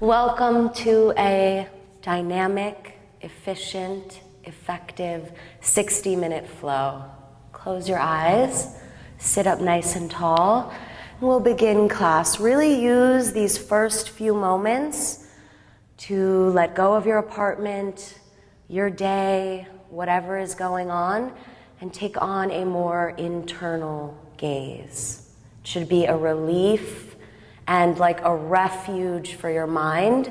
Welcome to a dynamic, efficient, effective 60-minute flow. Close your eyes, sit up nice and tall, and we'll begin class. Really use these first few moments to let go of your apartment, your day, whatever is going on, and take on a more internal gaze. It should be a relief and like a refuge for your mind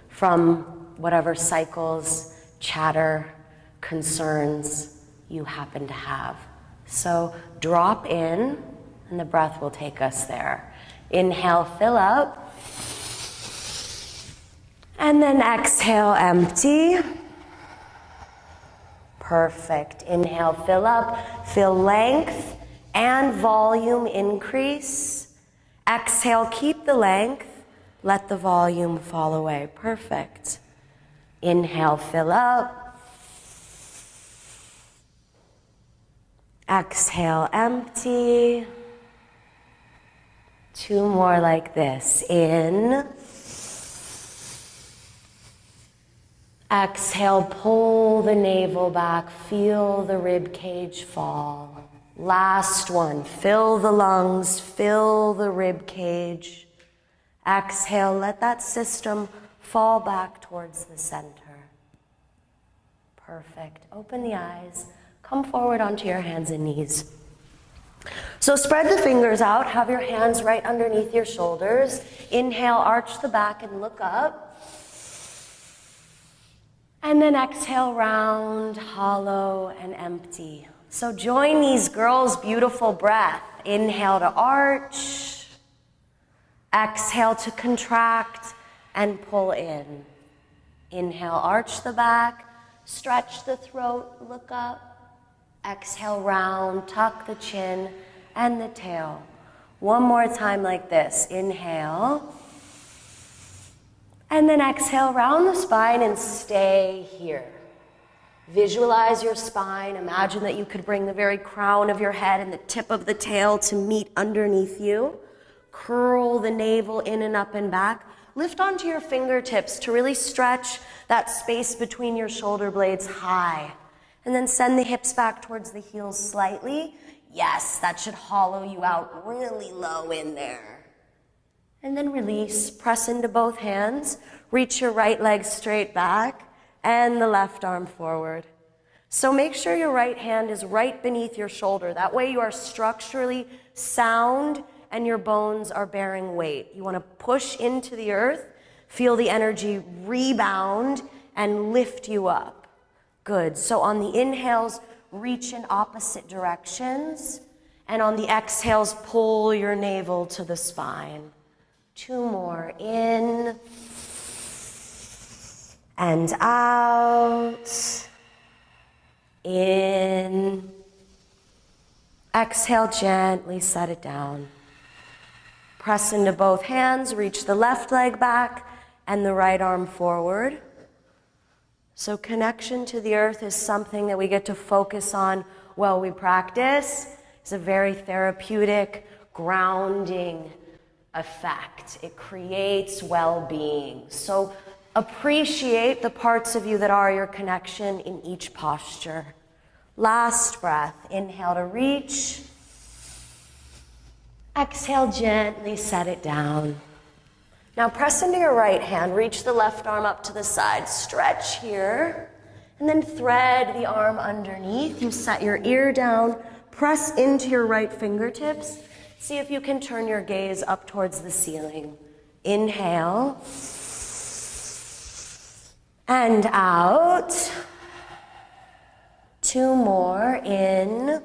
from whatever cycles, chatter, concerns you happen to have. So drop in, and the breath will take us there. Inhale, fill up. And then exhale, empty. Perfect. Inhale, fill up. Feel length and volume increase. Exhale, keep the length. Let the volume fall away. Perfect. Inhale, fill up. Exhale, empty. Two more like this. In. Exhale, pull the navel back. Feel the rib cage fall. Last one. Fill the lungs. Fill the rib cage. Exhale, let that system fall back towards the center. Perfect. Open the eyes. Come forward onto your hands and knees. So spread the fingers out. Have your hands right underneath your shoulders. Inhale, arch the back and look up. And then exhale, round, hollow, and empty. So join these girls' beautiful breath. Inhale to arch. Exhale to contract and pull in. Inhale, arch the back. Stretch the throat, look up. Exhale, round, tuck the chin and the tail. One more time like this. Inhale. And then exhale, round the spine and stay here. Visualize your spine. Imagine that you could bring the very crown of your head and the tip of the tail to meet underneath you. Curl the navel in and up and back. Lift onto your fingertips to really stretch that space between your shoulder blades high. And then send the hips back towards the heels slightly. Yes, that should hollow you out really low in there. And then release, press into both hands. Reach your right leg straight back and the left arm forward. So make sure your right hand is right beneath your shoulder. That way you are structurally sound and your bones are bearing weight. You want to push into the earth, feel the energy rebound and lift you up. Good. So on the inhales, reach in opposite directions. And on the exhales, pull your navel to the spine. Two more. In and out. In. Exhale, gently set it down. Press into both hands, reach the left leg back and the right arm forward. So connection to the earth is something that we get to focus on while we practice. It's a very therapeutic, grounding effect. It creates well-being. So appreciate the parts of you that are your connection in each posture. Last breath. Inhale to reach. Exhale, gently set it down. Now press into your right hand. Reach the left arm up to the side. Stretch here. And then thread the arm underneath. You set your ear down. Press into your right fingertips. See if you can turn your gaze up towards the ceiling. Inhale. And out. Two more. In.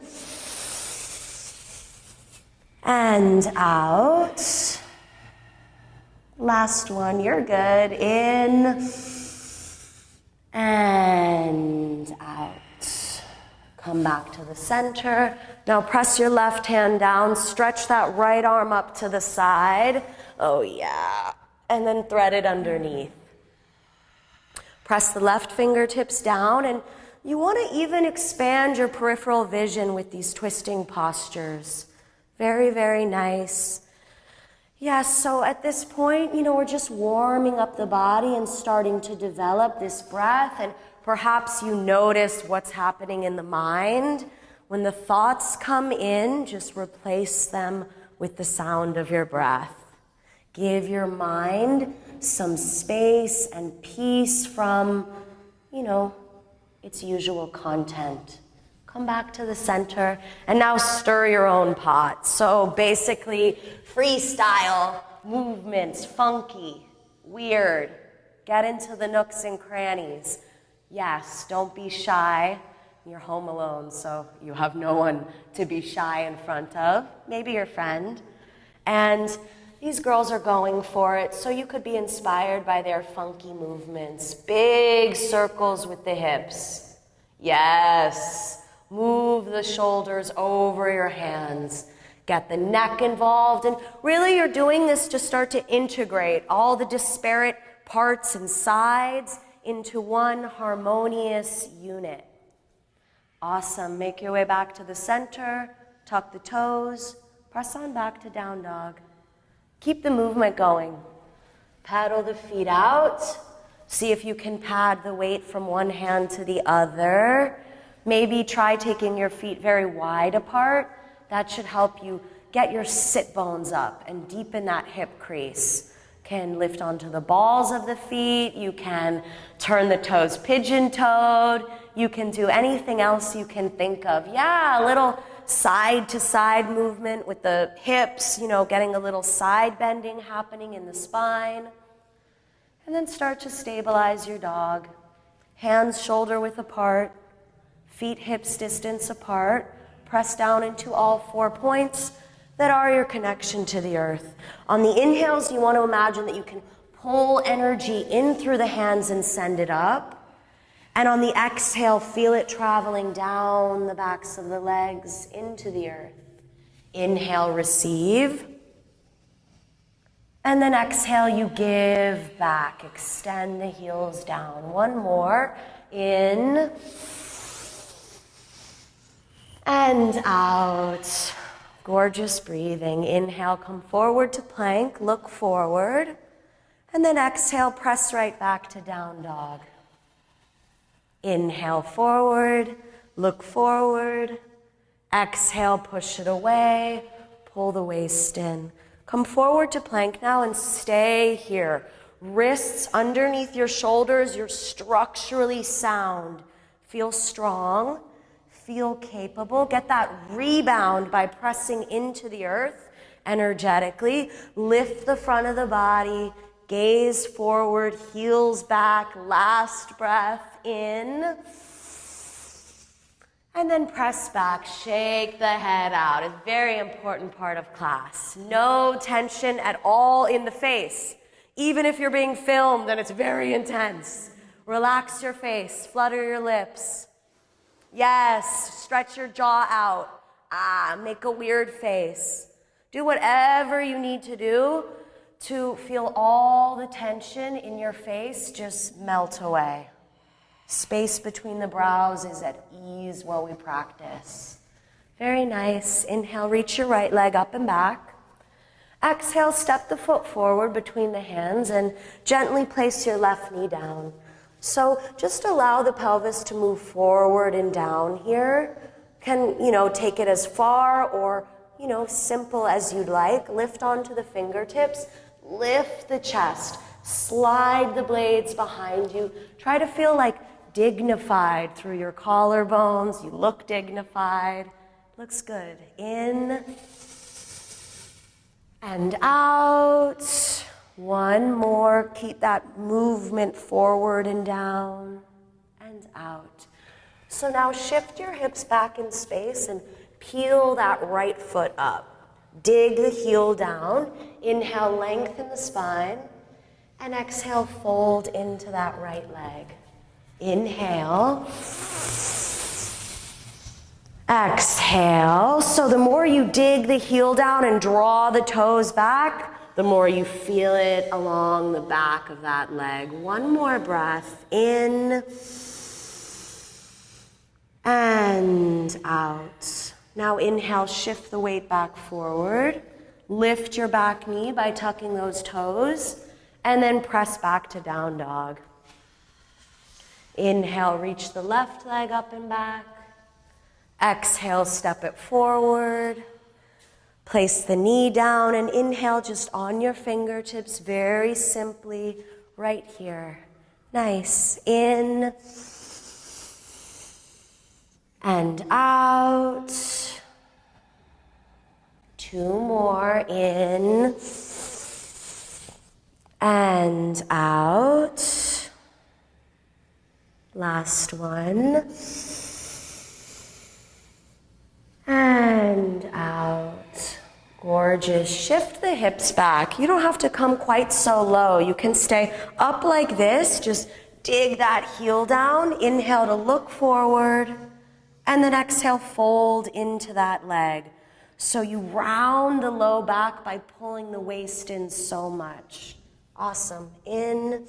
And out. Last one. You're good. In. And out. Come back to the center. Now press your left hand down. Stretch that right arm up to the side. Oh yeah. And then thread it underneath. Press the left fingertips down, and you want to even expand your peripheral vision with these twisting postures. Very, very nice. Yes, so at this point, we're just warming up the body and starting to develop this breath. And perhaps you notice what's happening in the mind. When the thoughts come in, just replace them with the sound of your breath. Give your mind some space and peace from, its usual content. Come back to the center and now stir your own pot. So basically, freestyle movements, funky, weird. Get into the nooks and crannies. Yes, don't be shy. You're home alone, so you have no one to be shy in front of. Maybe your friend. And these girls are going for it, so you could be inspired by their funky movements. Big circles with the hips. Yes. Move the shoulders over your hands. Get the neck involved. And really you're doing this to start to integrate all the disparate parts and sides into one harmonious unit. Awesome. Make your way back to the center. Tuck the toes. Press on back to down dog. Keep the movement going. Paddle the feet out. See if you can pad the weight from one hand to the other. Maybe try taking your feet very wide apart. That should help you get your sit bones up and deepen that hip crease. Can lift onto the balls of the feet. You can turn the toes pigeon-toed. You can do anything else you can think of. Yeah, a little side-to-side movement with the hips, getting a little side bending happening in the spine. And then start to stabilize your dog. Hands shoulder-width apart. Feet hips distance apart. Press down into all 4 points that are your connection to the earth. On the inhales, you want to imagine that you can pull energy in through the hands and send it up. And on the exhale, feel it traveling down the backs of the legs into the earth. Inhale, receive. And then exhale, you give back. Extend the heels down. One more. In. And out. Gorgeous breathing. Inhale, come forward to plank, look forward. And then exhale, press right back to down dog. Inhale forward, look forward. Exhale, push it away, pull the waist in. Come forward to plank now and stay here. Wrists underneath your shoulders, you're structurally sound. Feel strong. Feel capable. Get that rebound by pressing into the earth energetically. Lift the front of the body. Gaze forward. Heels back. Last breath in. And then press back. Shake the head out. A very important part of class. No tension at all in the face. Even if you're being filmed and it's very intense. Relax your face. Flutter your lips. Yes, stretch your jaw out. Make a weird face. Do whatever you need to do to feel all the tension in your face just melt away. Space between the brows is at ease while we practice. Very nice. Inhale, reach your right leg up and back. Exhale, step the foot forward between the hands and gently place your left knee down. So just allow the pelvis to move forward and down here. Can, take it as far or, simple as you'd like. Lift onto the fingertips. Lift the chest. Slide the blades behind you. Try to feel like dignified through your collarbones. You look dignified. Looks good. In and out. One more. Keep that movement forward and down and out. So now shift your hips back in space and peel that right foot up. Dig the heel down. Inhale, lengthen the spine. And exhale, fold into that right leg. Inhale. Exhale. So the more you dig the heel down and draw the toes back, the more you feel it along the back of that leg. One more breath. In and out. Now inhale, shift the weight back forward. Lift your back knee by tucking those toes, and then press back to down dog. Inhale, reach the left leg up and back. Exhale, step it forward. Place the knee down and inhale just on your fingertips, very simply, right here. Nice. In and out. 2 more. In and out. Last one. And out. Gorgeous. Shift the hips back. You don't have to come quite so low. You can stay up like this. Just dig that heel down. Inhale to look forward. And then exhale, fold into that leg. So you round the low back by pulling the waist in so much. Awesome. In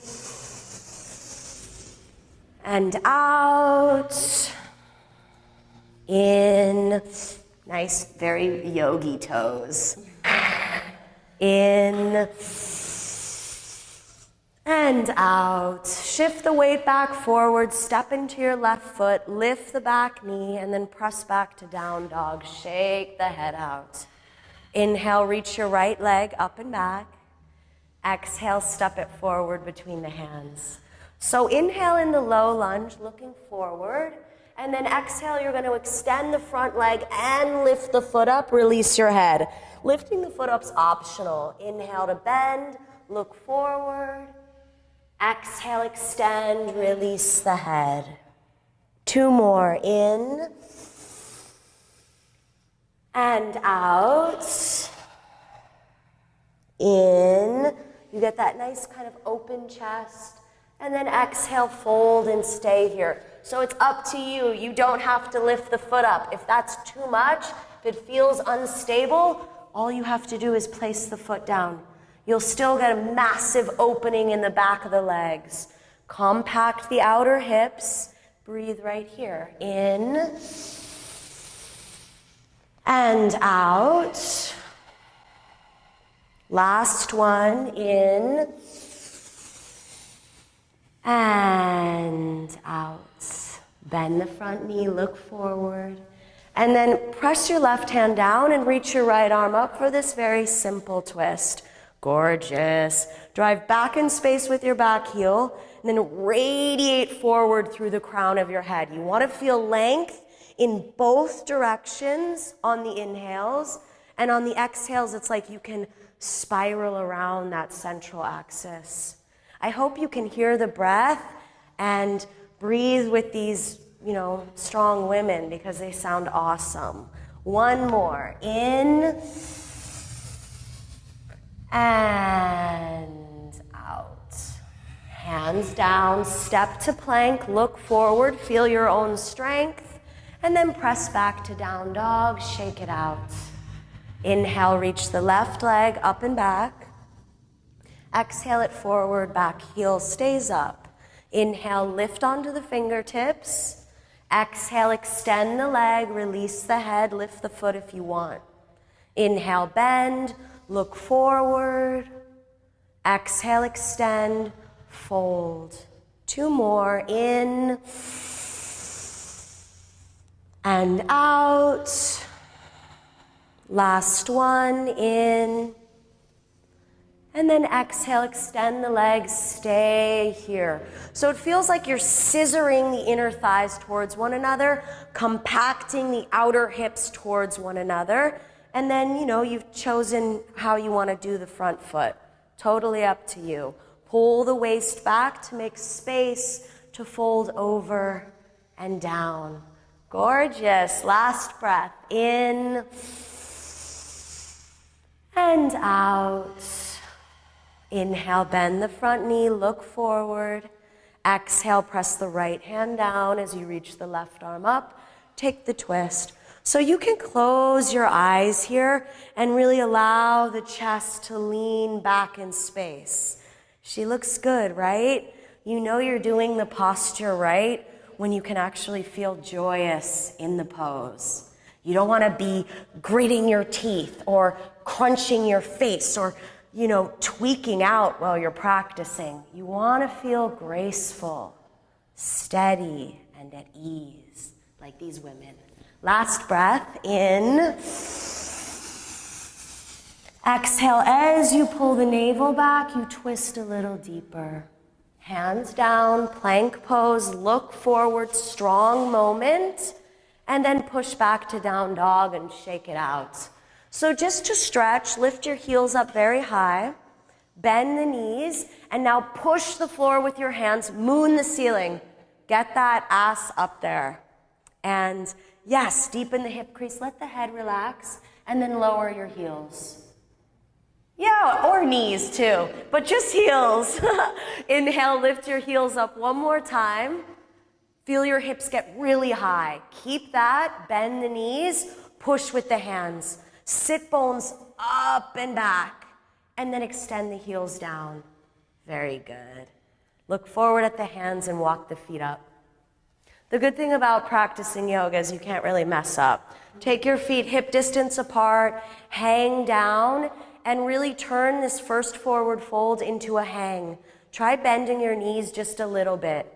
and out. In. Nice, very yogi toes. In and out. Shift the weight back forward, step into your left foot, lift the back knee, and then press back to down dog. Shake the head out. Inhale, reach your right leg up and back. Exhale, step it forward between the hands. So inhale in the low lunge, looking forward. And then exhale, you're going to extend the front leg and lift the foot up, release your head. Lifting the foot up's optional. Inhale to bend, look forward. Exhale, extend, release the head. 2 more. In and out. In. You get that nice kind of open chest. And then exhale, fold and stay here. So it's up to you. You don't have to lift the foot up. If that's too much, if it feels unstable, all you have to do is place the foot down. You'll still get a massive opening in the back of the legs. Compact the outer hips. Breathe right here. In and out. Last one. In and out. Bend the front knee, look forward. And then press your left hand down and reach your right arm up for this very simple twist. Gorgeous. Drive back in space with your back heel, and then radiate forward through the crown of your head. You want to feel length in both directions on the inhales, and on the exhales, it's like you can spiral around that central axis. I hope you can hear the breath and breathe with these, strong women because they sound awesome. 1 more. In and out. Hands down, step to plank, look forward, feel your own strength, and then press back to down dog, shake it out. Inhale, reach the left leg up and back. Exhale it forward, back heel stays up. Inhale, lift onto the fingertips. Exhale, extend the leg, release the head, lift the foot if you want. Inhale, bend, look forward. Exhale, extend, fold. 2 more. In and out. Last one. In. And then exhale, extend the legs, stay here. So it feels like you're scissoring the inner thighs towards one another, compacting the outer hips towards one another. And then, you've chosen how you want to do the front foot. Totally up to you. Pull the waist back to make space to fold over and down. Gorgeous. Last breath. In and out. Inhale, bend the front knee, look forward. Exhale, press the right hand down as you reach the left arm up. Take the twist. So you can close your eyes here and really allow the chest to lean back in space. She looks good, right? You know you're doing the posture right when you can actually feel joyous in the pose. You don't want to be gritting your teeth or crunching your face or, tweaking out while you're practicing. You want to feel graceful, steady, and at ease, like these women. Last breath in. Exhale, as you pull the navel back, you twist a little deeper. Hands down, plank pose, look forward, strong moment, and then push back to down dog and shake it out. So just to stretch, lift your heels up very high, bend the knees, and now push the floor with your hands, moon the ceiling. Get that ass up there. And yes, deepen the hip crease, let the head relax, and then lower your heels. Yeah, or knees too, but just heels. Inhale, lift your heels up one more time. Feel your hips get really high. Keep that, bend the knees, push with the hands. Sit bones up and back, and then extend the heels down. Very good. Look forward at the hands and walk the feet up. The good thing about practicing yoga is you can't really mess up. Take your feet hip distance apart, hang down, and really turn this first forward fold into a hang. Try bending your knees just a little bit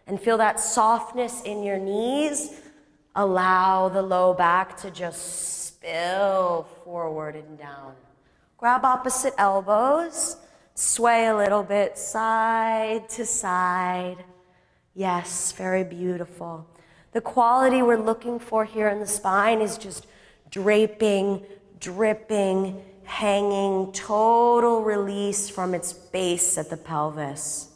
and feel that softness in your knees. Allow the low back to just spill forward and down. Grab opposite elbows, sway a little bit side to side. Yes, very beautiful. The quality we're looking for here in the spine is just draping, dripping, hanging, total release from its base at the pelvis.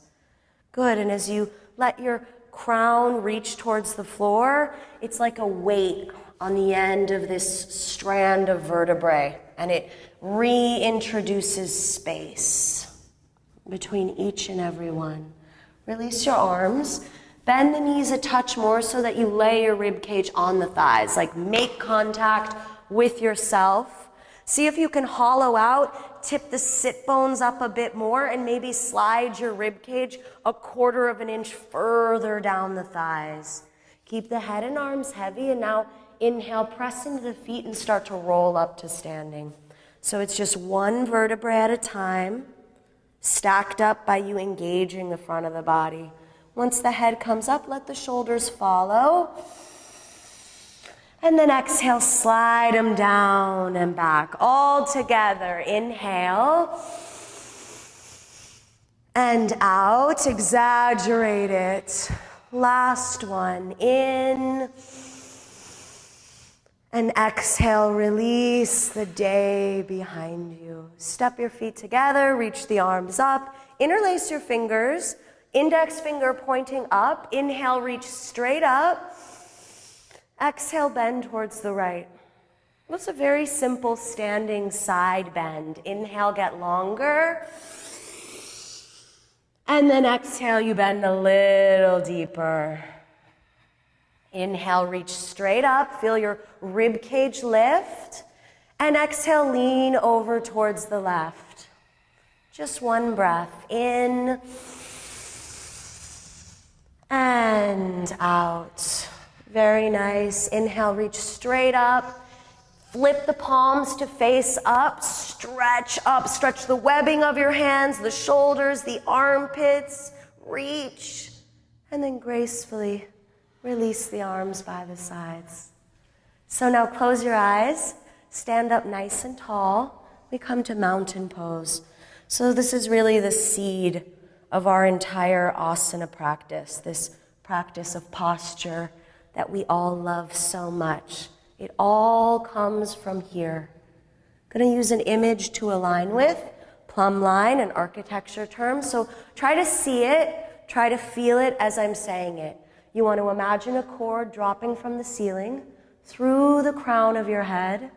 Good, and as you let your crown reach towards the floor, it's like a weight on the end of this strand of vertebrae, and it reintroduces space between each and every one. Release your arms. Bend the knees a touch more so that you lay your rib cage on the thighs, like make contact with yourself. See if you can hollow out, tip the sit bones up a bit more, and maybe slide your rib cage 1/4 of an inch further down the thighs. Keep the head and arms heavy, and now inhale, press into the feet and start to roll up to standing. So it's just one vertebrae at a time, stacked up by you engaging the front of the body. Once the head comes up, let the shoulders follow. And then exhale, slide them down and back. All together. Inhale. And out. Exaggerate it. Last one. In. And exhale, release the day behind you. Step your feet together, reach the arms up. Interlace your fingers. Index finger pointing up. Inhale, reach straight up. Exhale, bend towards the right. It's a very simple standing side bend. Inhale, get longer. And then exhale, you bend a little deeper. Inhale, reach straight up. Feel your rib cage lift. And exhale, lean over towards the left. Just one breath. In. And out. Very nice. Inhale, reach straight up. Flip the palms to face up. Stretch up. Stretch the webbing of your hands, the shoulders, the armpits. Reach. And then gracefully release the arms by the sides. So now close your eyes. Stand up nice and tall. We come to mountain pose. So this is really the seed of our entire asana practice, this practice of posture that we all love so much. It all comes from here. I'm going to use an image to align with, plumb line, an architecture term. So try to see it, try to feel it as I'm saying it. You want to imagine a cord dropping from the ceiling through the crown of your head,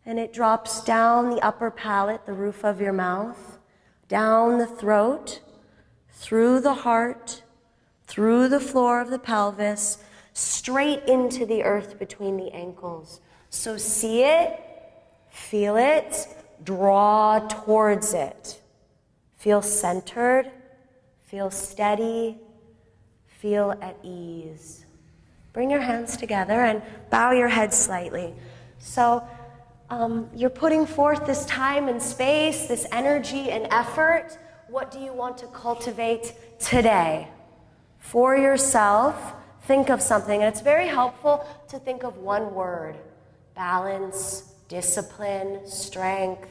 and it drops down the upper palate, the roof of your mouth, down the throat, through the heart, through the floor of the pelvis, straight into the earth between the ankles. So see it, feel it, draw towards it. Feel centered, feel steady, feel at ease. Bring your hands together and bow your head slightly. So You're putting forth this time and space, this energy and effort. What do you want to cultivate today? For yourself, think of something. And it's very helpful to think of one word: balance, discipline, strength,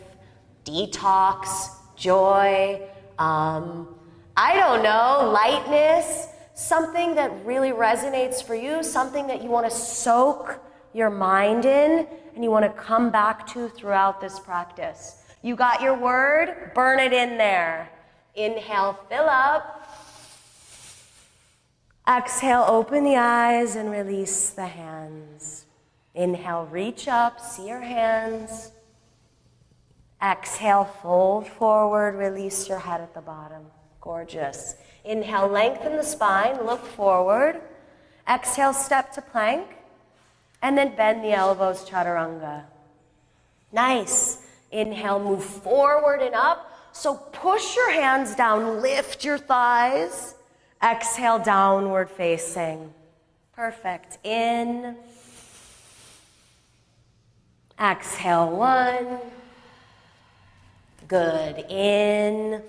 detox, joy, I don't know, lightness, something that really resonates for you, something that you want to soak your mind in and you want to come back to throughout this practice. You got your word? Burn it in there. Inhale, fill up. Exhale, open the eyes and release the hands. Inhale, reach up, see your hands. Exhale, fold forward, release your head at the bottom. Gorgeous. Inhale, lengthen the spine, look forward. Exhale, step to plank. And then bend the elbows, chaturanga. Nice. Inhale, move forward and up. So push your hands down, lift your thighs. Exhale, downward facing. Perfect. In. Exhale, one. Good. In.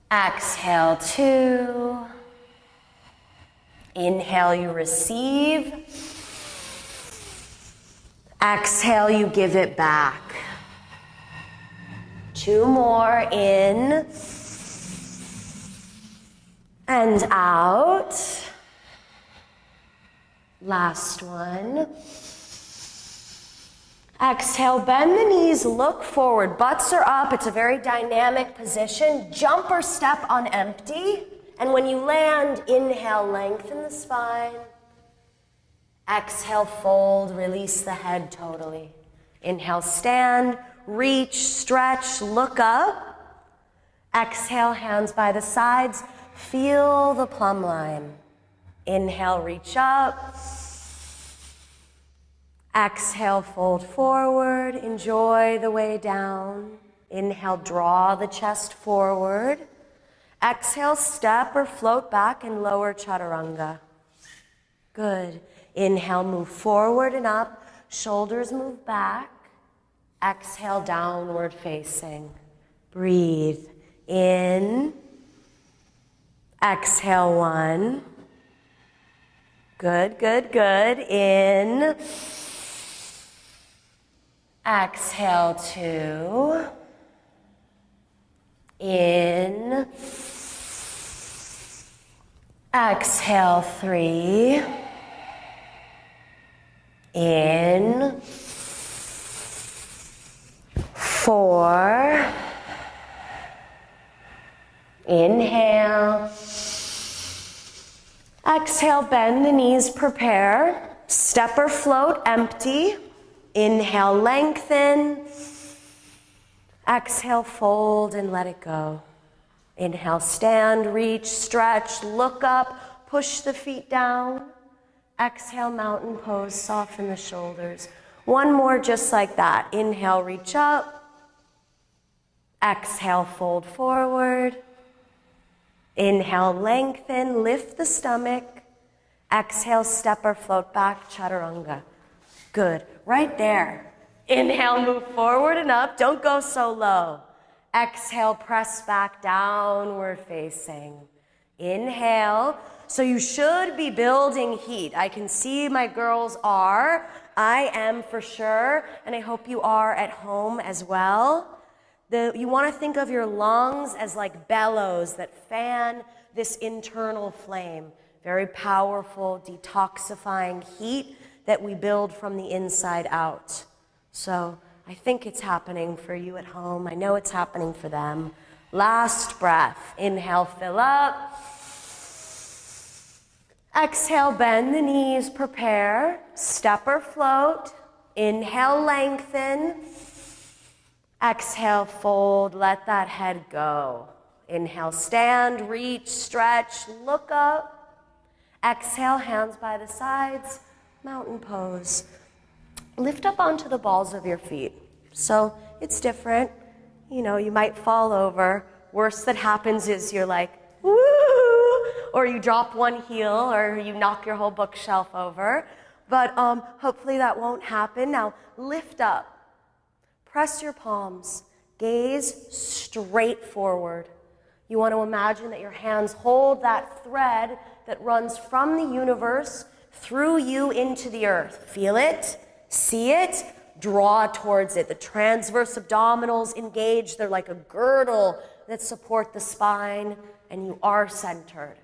Exhale, two. Inhale, you receive. Exhale, you give it back. Two more. In. And out. Last one. Exhale, bend the knees, look forward. Butts are up. It's a very dynamic position. Jump or step on empty. And when you land, inhale, lengthen the spine. Exhale, fold, release the head totally. Inhale, stand, reach, stretch, look up. Exhale, hands by the sides. Feel the plumb line. Inhale, reach up. Exhale, fold forward. Enjoy the way down. Inhale, draw the chest forward. Exhale, step or float back and lower chaturanga. Good. Inhale, move forward and up. Shoulders move back. Exhale, downward facing. Breathe. In. Exhale, one. Good, good, good. In. Exhale, two. In. Exhale, three. In. Four. Inhale. Exhale, bend the knees, prepare. Step or float, empty. Inhale, lengthen. Exhale, fold and let it go. Inhale, stand, reach, stretch, look up, push the feet down. Exhale, mountain pose, soften the shoulders. One more just like that. Inhale, reach up. Exhale, fold forward. Inhale, lengthen, lift the stomach. Exhale, step or float back, chaturanga. Good. Right there. Inhale, move forward and up. Don't go so low. Exhale, press back, downward facing. Inhale. So you should be building heat. I can see my girls are. I am for sure. And I hope you are at home as well. You want to think of your lungs as like bellows that fan this internal flame. Very powerful, detoxifying heat that we build from the inside out. So I think it's happening for you at home. I know it's happening for them. Last breath. Inhale, fill up. Exhale, bend the knees, prepare. Step or float. Inhale, lengthen. Exhale, fold, let that head go. Inhale, stand, reach, stretch, look up. Exhale, hands by the sides, mountain pose. Lift up onto the balls of your feet. So it's different. You know, you might fall over. Worst that happens is you're like, woo, or you drop one heel, or you knock your whole bookshelf over. but hopefully that won't happen. Now lift up, press your palms, gaze straight forward. You want to imagine that your hands hold that thread that runs from the universe through you into the earth. Feel it, see it, draw towards it. The transverse abdominals engage. They're like a girdle that support the spine, and you are centered.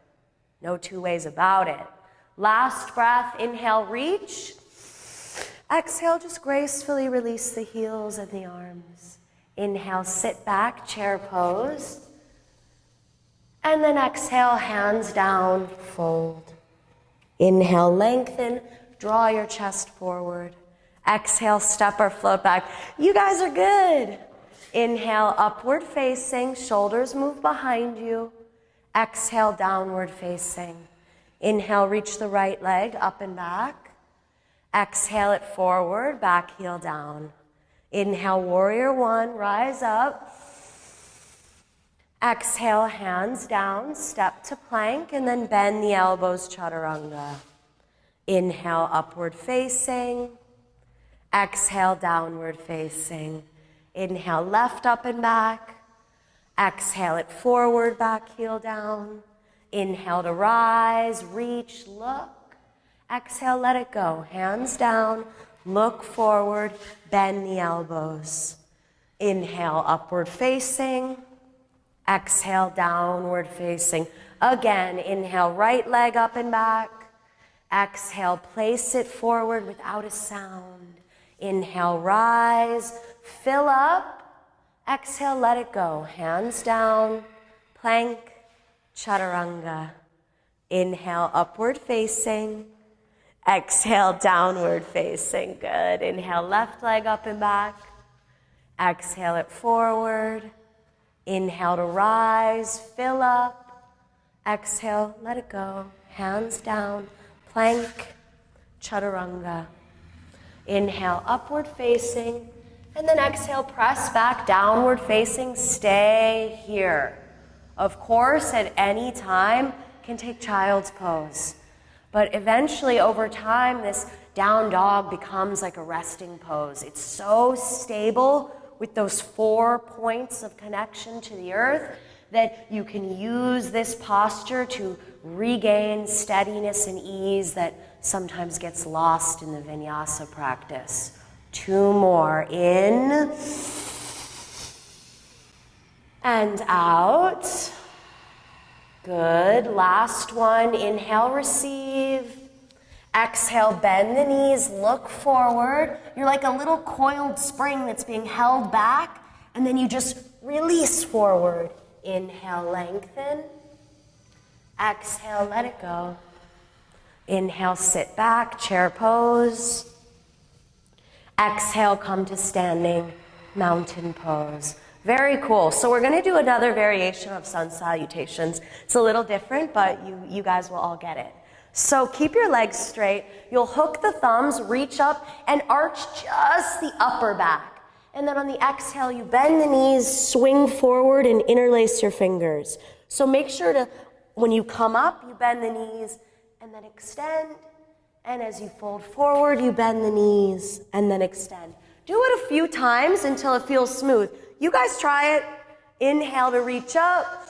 No two ways about it. Last breath, inhale, reach. Exhale, just gracefully release the heels and the arms. Inhale, sit back, chair pose. And then exhale, hands down, fold. Inhale, lengthen, draw your chest forward. Exhale, step or float back. You guys are good. Inhale, upward facing, shoulders move behind you. Exhale, downward facing. Inhale, reach the right leg up and back. Exhale it forward, back heel down. Inhale, warrior one, rise up. Exhale, hands down, step to plank, and then bend the elbows, chaturanga. Inhale, upward facing. Exhale, downward facing. Inhale, left up and back. Exhale it forward, back heel down. Inhale to rise, reach, look. Exhale, let it go. Hands down, look forward, bend the elbows. Inhale, upward facing. Exhale, downward facing. Again, inhale, right leg up and back. Exhale, place it forward without a sound. Inhale, rise, fill up. Exhale, let it go. Hands down, plank, chaturanga. Inhale, upward facing. Exhale, downward facing. Good. Inhale, left leg up and back. Exhale it forward. Inhale to rise, fill up. Exhale, let it go. Hands down, plank, chaturanga. Inhale, upward facing. And then exhale, press back, downward facing. Stay here. Of course, at any time, can take child's pose. But eventually, over time, this down dog becomes like a resting pose. It's so stable with those 4 points of connection to the earth that you can use this posture to regain steadiness and ease that sometimes gets lost in the vinyasa practice. 2 more. In and out. Good. Last one. Inhale, receive. Exhale, bend the knees, look forward. You're like a little coiled spring that's being held back, and then you just release forward. Inhale, lengthen. Exhale, let it go. Inhale, sit back, chair pose. Exhale, come to standing mountain pose. Very cool. So we're going to do another variation of sun salutations. It's a little different, but you guys will all get it. So keep your legs straight. You'll hook the thumbs, reach up, and arch just the upper back. And then on the exhale, you bend the knees, swing forward, and interlace your fingers. So make sure to, when you come up, you bend the knees, and then extend. And as you fold forward, you bend the knees, and then extend. Do it a few times until it feels smooth. You guys try it. Inhale to reach up.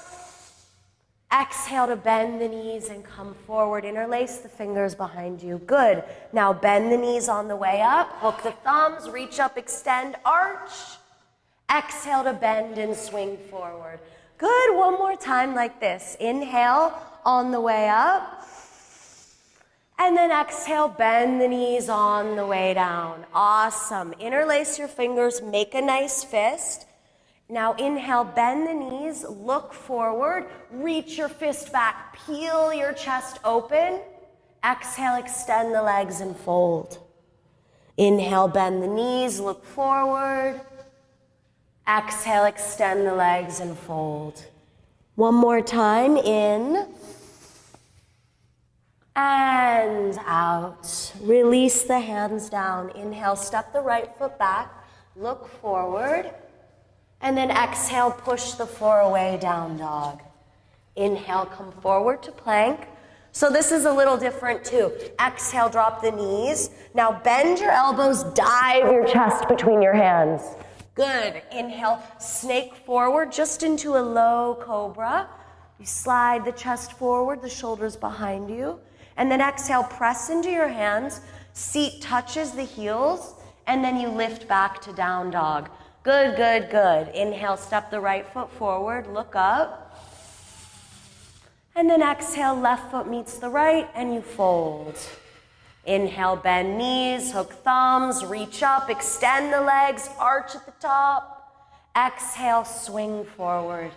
Exhale to bend the knees and come forward. Interlace the fingers behind you. Good. Now bend the knees on the way up. Hook the thumbs. Reach up, extend, arch. Exhale to bend and swing forward. Good. One more time like this. Inhale on the way up. And then exhale, bend the knees on the way down. Awesome. Interlace your fingers. Make a nice fist. Now inhale, bend the knees, look forward, reach your fist back, peel your chest open. Exhale, extend the legs and fold. Inhale, bend the knees, look forward. Exhale, extend the legs and fold. One more time, in and out. Release the hands down. Inhale, step the right foot back, look forward. And then exhale, push the floor away, down dog. Inhale, come forward to plank. So this is a little different too. Exhale, drop the knees. Now bend your elbows, dive your chest between your hands. Good. Inhale, snake forward just into a low cobra. You slide the chest forward, the shoulders behind you. And then exhale, press into your hands. Seat touches the heels. And then you lift back to down dog. Good, good, good. Inhale, step the right foot forward, look up. And then exhale, left foot meets the right, and you fold. Inhale, bend knees, hook thumbs, reach up, extend the legs, arch at the top. Exhale, swing forward.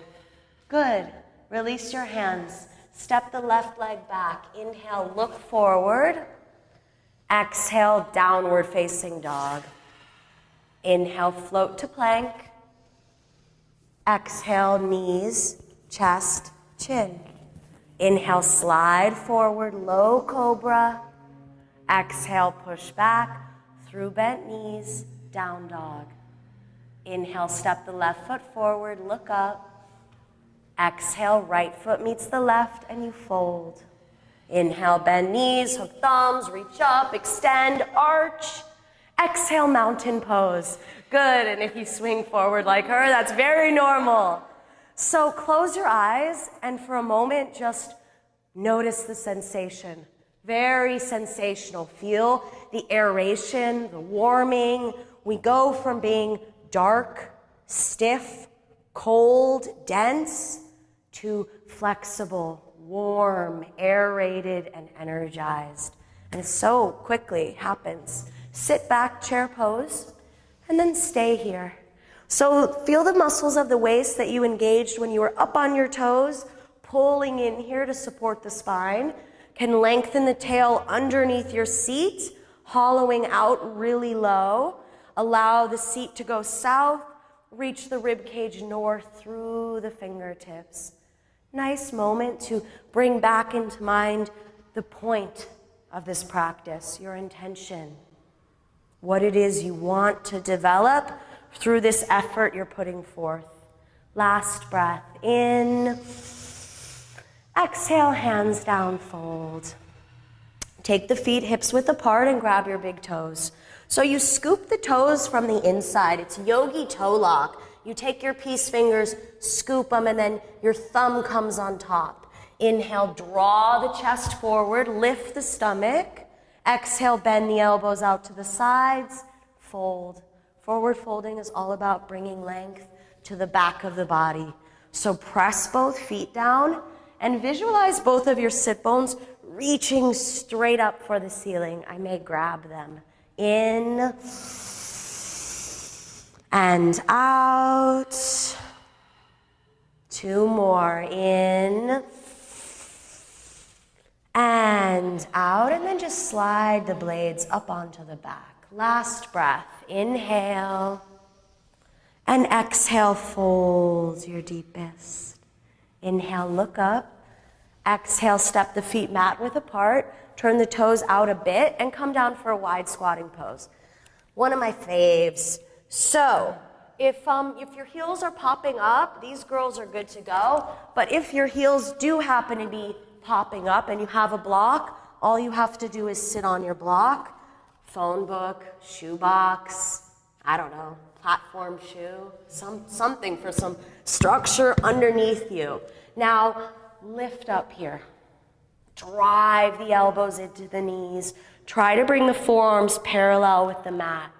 Good. Release your hands. Step the left leg back. Inhale, look forward. Exhale, downward facing dog. Inhale, float to plank. Exhale, knees, chest, chin. Inhale, slide forward, low cobra. Exhale, push back through bent knees, down dog. Inhale, step the left foot forward, look up. Exhale, right foot meets the left, and you fold. Inhale, bend knees, hook thumbs, reach up, extend, arch. Exhale, mountain pose. Good, and if you swing forward like her, that's very normal. So close your eyes, and for a moment, just notice the sensation. Very sensational. Feel the aeration, the warming. We go from being dark, stiff, cold, dense, to flexible, warm, aerated, and energized. And so quickly happens. Sit back, chair pose, and then stay here. So feel the muscles of the waist that you engaged when you were up on your toes, pulling in here to support the spine. Can lengthen the tail underneath your seat, hollowing out really low. Allow the seat to go south, reach the rib cage north through the fingertips. Nice moment to bring back into mind the point of this practice, your intention, what it is you want to develop through this effort you're putting forth. Last breath in. Exhale, hands down, fold. Take the feet hips width apart and grab your big toes. So you scoop the toes from the inside. It's yogi toe lock. You take your peace fingers, scoop them, and then your thumb comes on top. Inhale, draw the chest forward, lift the stomach. Exhale, bend the elbows out to the sides, fold. Forward folding is all about bringing length to the back of the body. So press both feet down and visualize both of your sit bones reaching straight up for the ceiling. I may grab them. In and out. Two more. In and out. And then just slide the blades up onto the back. Last breath. Inhale. And exhale, fold your deepest. Inhale, look up. Exhale, step the feet mat width apart. Turn the toes out a bit and come down for a wide squatting pose. One of my faves. So, if your heels are popping up, these girls are good to go. But if your heels do happen to be popping up and you have a block, all you have to do is sit on your block. Phone book, shoe box, I don't know, platform shoe, something for some structure underneath you. Now, lift up here. Drive the elbows into the knees. Try to bring the forearms parallel with the mat.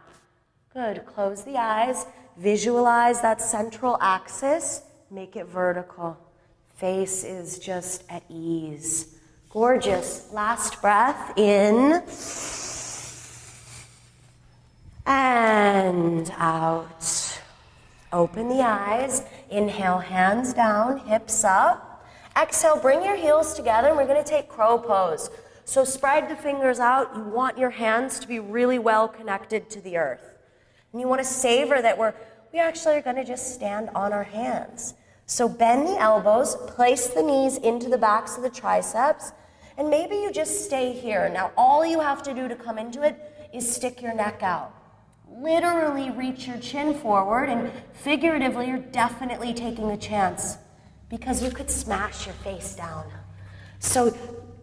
Good. Close the eyes. Visualize that central axis. Make it vertical. Face is just at ease. Gorgeous. Last breath. In. And out. Open the eyes. Inhale, hands down, hips up. Exhale, bring your heels together, and we're going to take crow pose. So spread the fingers out. You want your hands to be really well connected to the earth. And you want to savor that we actually are going to just stand on our hands. So bend the elbows, place the knees into the backs of the triceps, and maybe you just stay here. Now, all you have to do to come into it is stick your neck out. Literally reach your chin forward, and figuratively, you're definitely taking a chance because you could smash your face down. So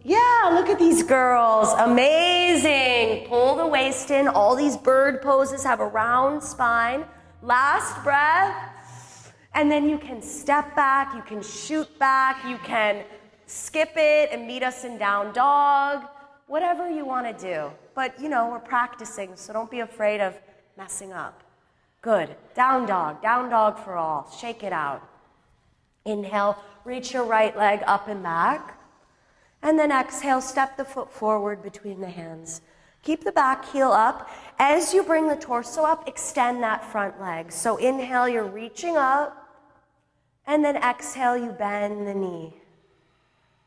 Yeah, look at these girls. Amazing. Pull the waist in. All these bird poses have a round spine. Last breath. And then you can step back, you can shoot back, you can skip it and meet us in down dog. Whatever you want to do. But, you know, we're practicing, so don't be afraid of messing up. Good. Down dog for all. Shake it out. Inhale, reach your right leg up and back. And then exhale, step the foot forward between the hands. Keep the back heel up. As you bring the torso up, extend that front leg. So inhale, you're reaching up. And then exhale, you bend the knee.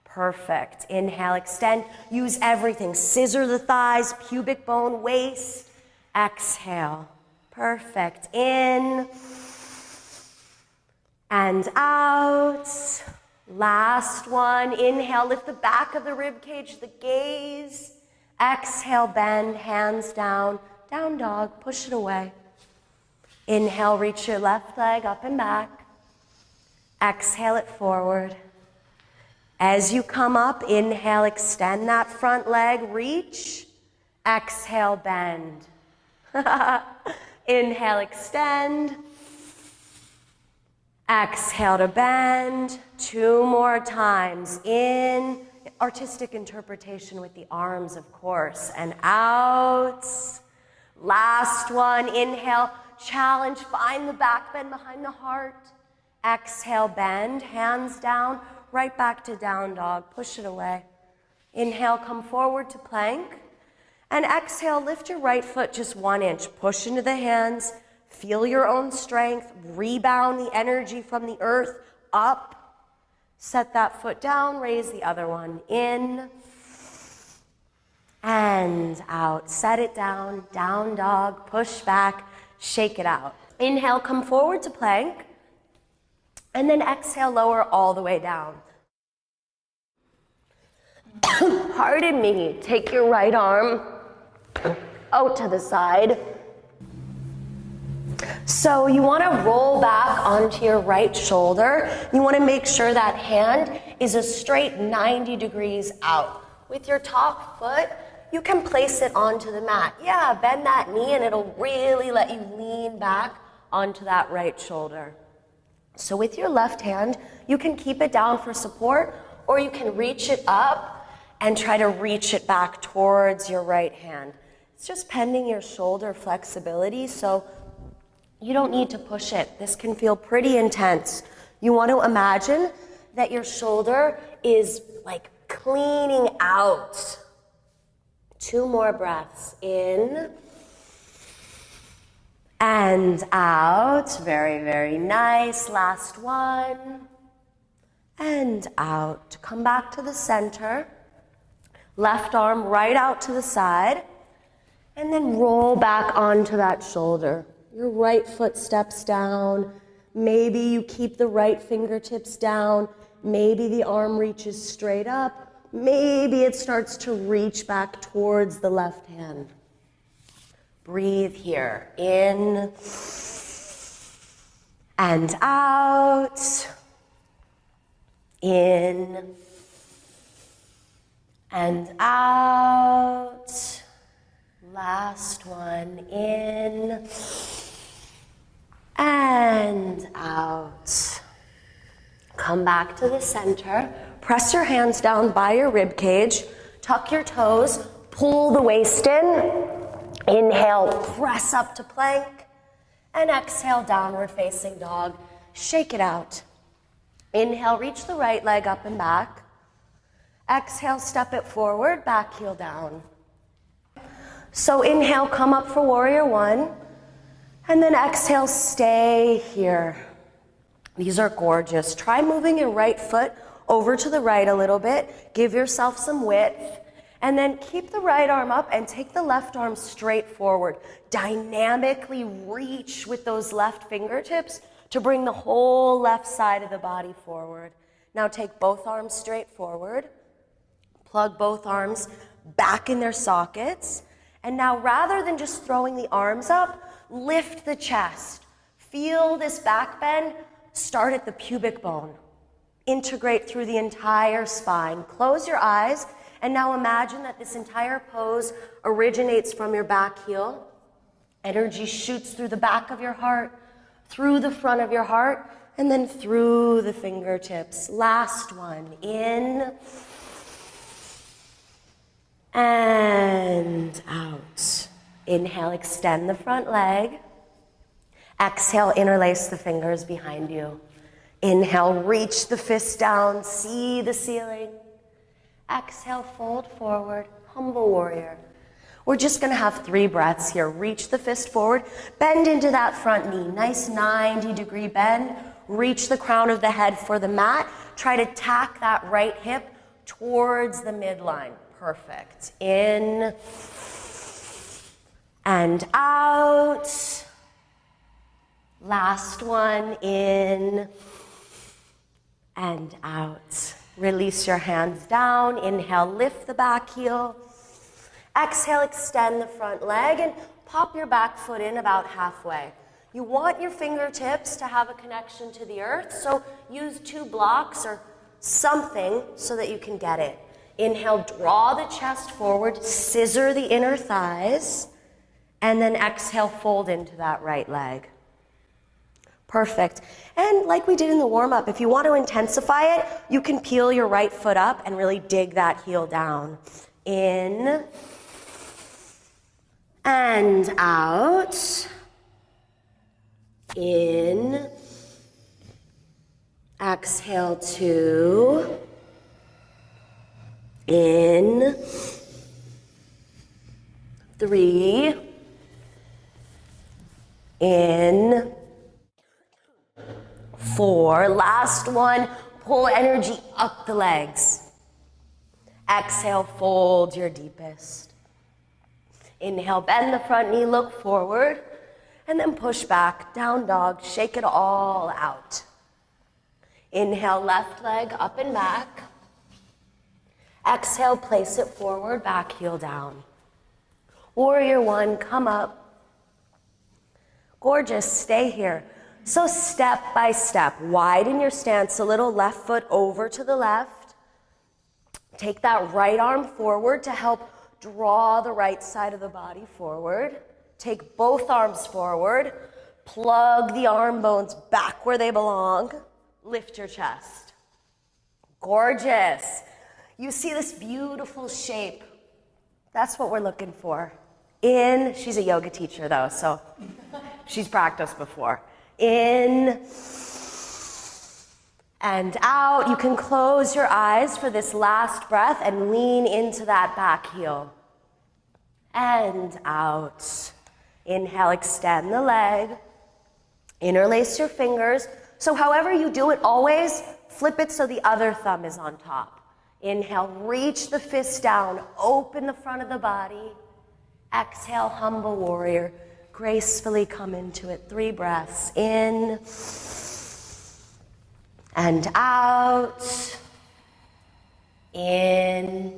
Perfect. Inhale, extend. Use everything. Scissor the thighs, pubic bone, waist. Exhale. Perfect. In and out. Last one. Inhale, lift the back of the rib cage, the gaze. Exhale, bend, hands down. Down dog, push it away. Inhale, reach your left leg up and back. Exhale it forward. As you come up, inhale, extend that front leg, reach. Exhale, bend. Inhale, extend. Exhale to bend. 2 more times. In, artistic interpretation with the arms, of course, and out. Last one, inhale, challenge, find the back bend behind the heart. Exhale, bend, hands down, right back to down dog, push it away. Inhale, come forward to plank. And exhale, lift your right foot just 1 inch. Push into the hands, feel your own strength, rebound the energy from the earth, up. Set that foot down, raise the other one. In and out. Set it down, down dog, push back, shake it out. Inhale, come forward to plank. And then exhale, lower all the way down. Pardon me. Take your right arm out to the side. So you want to roll back onto your right shoulder. You want to make sure that hand is a straight 90 degrees out. With your top foot, you can place it onto the mat. Yeah, bend that knee and it'll really let you lean back onto that right shoulder. So with your left hand, you can keep it down for support, or you can reach it up and try to reach it back towards your right hand. It's just pending your shoulder flexibility, so you don't need to push it. This can feel pretty intense. You want to imagine that your shoulder is like cleaning out. 2 more breaths. In and out. Very, very nice. Last one. And out. Come back to the center. Left arm right out to the side. And then roll back onto that shoulder. Your right foot steps down. Maybe you keep the right fingertips down. Maybe the arm reaches straight up. Maybe it starts to reach back towards the left hand. Breathe here. In and out. In and out. Last one. In and out. Come back to the center. Press your hands down by your rib cage. Tuck your toes. Pull the waist in. Inhale, press up to plank. And exhale, downward facing dog. Shake it out. Inhale, reach the right leg up and back. Exhale, step it forward, back heel down. So inhale, come up for warrior 1. And then exhale, stay here. These are gorgeous. Try moving your right foot over to the right a little bit. Give yourself some width. And then keep the right arm up and take the left arm straight forward. Dynamically reach with those left fingertips to bring the whole left side of the body forward. Now take both arms straight forward. Plug both arms back in their sockets. And now rather than just throwing the arms up, lift the chest. Feel this back bend. Start at the pubic bone. Integrate through the entire spine. Close your eyes And now imagine that this entire pose originates from your back heel. Energy shoots through the back of your heart, through the front of your heart, and then through the fingertips. Last one. In and out. Inhale, extend the front leg. Exhale, interlace the fingers behind you. Inhale, reach the fist down, see the ceiling. Exhale, fold forward, humble warrior. We're just gonna have 3 breaths here. Reach the fist forward, bend into that front knee. Nice 90-degree bend. Reach the crown of the head for the mat. Try to tack that right hip towards the midline. Perfect. In and out. Last one, in and out. Release your hands down. Inhale, lift the back heel. Exhale, extend the front leg and pop your back foot in about halfway. You want your fingertips to have a connection to the earth, so use 2 blocks or something so that you can get it. Inhale, draw the chest forward, scissor the inner thighs, and then exhale, fold into that right leg. Perfect. And like we did in the warm-up, if you want to intensify it, you can peel your right foot up and really dig that heel down. In and out. In. Exhale, 2. In. 3. In. 4. Last one. Pull energy up the legs. Exhale, fold your deepest. Inhale, bend the front knee, look forward, and then push back, down dog, shake it all out. Inhale, left leg up and back. Exhale, place it forward, back heel down. Warrior 1, come up. Gorgeous, stay here. So step by step, widen your stance a little, left foot over to the left. Take that right arm forward to help draw the right side of the body forward. Take both arms forward. Plug the arm bones back where they belong. Lift your chest. Gorgeous. You see this beautiful shape. That's what we're looking for. In, she's a yoga teacher though, so she's practiced before. In and out. You can close your eyes for this last breath and lean into that back heel. And out. Inhale, extend the leg. Interlace your fingers. So however you do it, always flip it so the other thumb is on top. Inhale, reach the fist down, open the front of the body. Exhale, humble warrior. Gracefully come into it. 3 breaths. In and out. In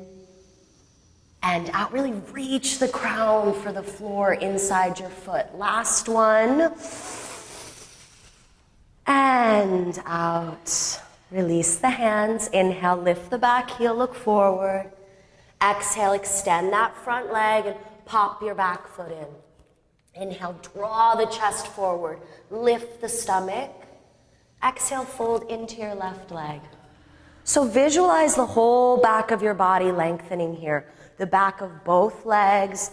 and out. Really reach the crown for the floor inside your foot. Last one. And out. Release the hands. Inhale, lift the back heel, look forward. Exhale, extend that front leg and pop your back foot in. Inhale, draw the chest forward. Lift the stomach. Exhale, fold into your left leg. So visualize the whole back of your body lengthening here. The back of both legs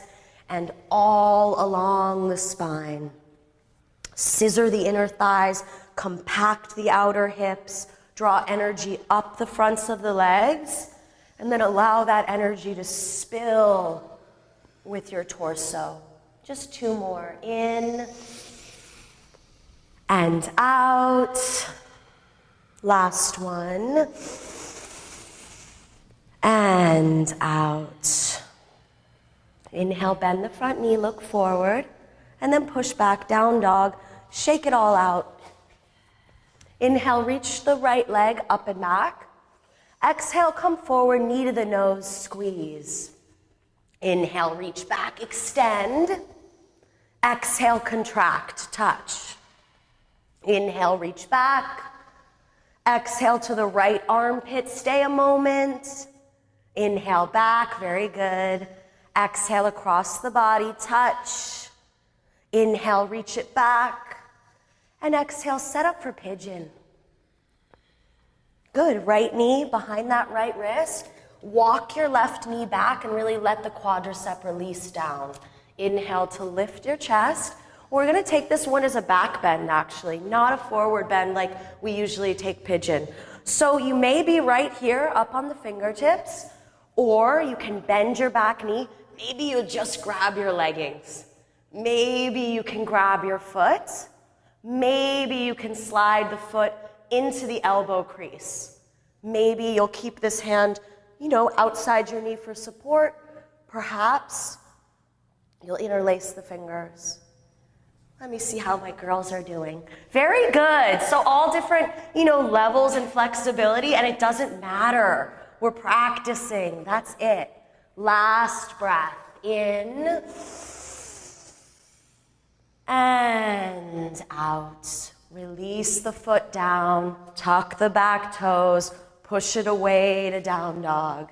and all along the spine. Scissor the inner thighs, compact the outer hips, draw energy up the fronts of the legs, and then allow that energy to spill with your torso. Just 2 more. In and out. Last one. And out. Inhale, bend the front knee, look forward, and then push back, down dog. Shake it all out. Inhale, reach the right leg up and back. Exhale, come forward, knee to the nose, squeeze. Inhale, reach back, extend. Exhale, contract, touch. Inhale, reach back. Exhale to the right armpit, stay a moment. Inhale back, very good. Exhale across the body, touch. Inhale, reach it back. And exhale, set up for pigeon. Good, right knee behind that right wrist. Walk your left knee back and really let the quadricep release down. Inhale to lift your chest. We're gonna take this one as a back bend actually, not a forward bend like we usually take pigeon. So you may be right here up on the fingertips, or you can bend your back knee. Maybe you'll just grab your leggings. Maybe you can grab your foot. Maybe you can slide the foot into the elbow crease. Maybe you'll keep this hand, outside your knee for support. Perhaps you'll interlace the fingers. Let me see how my girls are doing. Very good. So all different, levels and flexibility, and it doesn't matter. We're practicing. That's it. Last breath. In and out. Release the foot down. Tuck the back toes. Push it away to down dog.